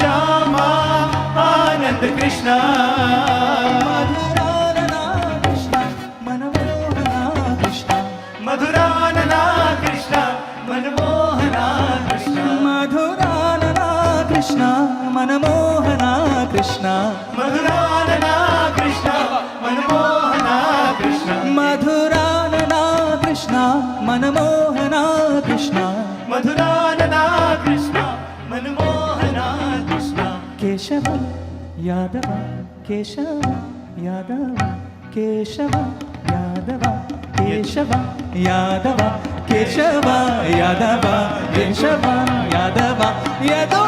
Shyama Anand Krishna మధురాననా Krishna మనమోహనా Krishna మధురాననా Krishna మనమోహనా Krishna మధురాననా Krishna మనమోహనా Krishna మధురాననా Krishna మనమోహనా Krishna మధురాననా Krishna మనమోహనా Krishna మధురాననా Krishna మనమోహనా Krishna Keshava Yadava Keshava Yadava Keshava Yadava Keshava Yadava Keshava Yadava Keshava Yadava Yadava